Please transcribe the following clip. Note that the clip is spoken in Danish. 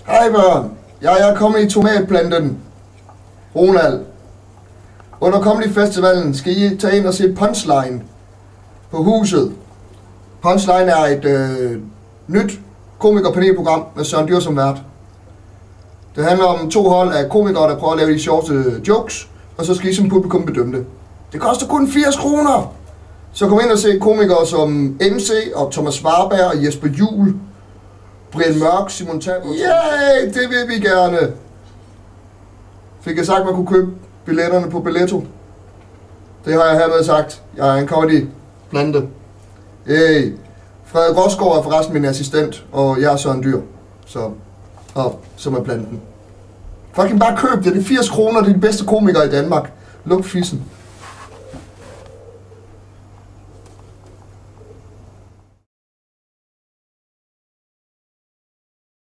Hej børn, jeg er kommet i tomatplanten. Ronald. Under Comedy Festivalen skal I tage ind og se Punchline på Huset. Punchline er et nyt komikerpanelprogram med Søren Dyr som vært. Det handler om 2 hold af komikere, der prøver at lave de sjoveste jokes, og så skal I som publikum bedømme det. Det koster kun 80 kroner. Så kom ind og se komikere som MC og Thomas Warberg og Jesper Juhl, Brian Mørk, Simon Talbot. Yay, det vil vi gerne. Fik jeg sagt, at man kunne købe billetterne på Billetto? Det har jeg hermed sagt. Jeg er en comedy plante. Yay. Frederik Rosgaard er forresten min assistent, og jeg er Søren Dyr. Som er planten. Fucking bare køb det. Det er 80 kroner, det er de bedste komikere i Danmark. Luk fissen.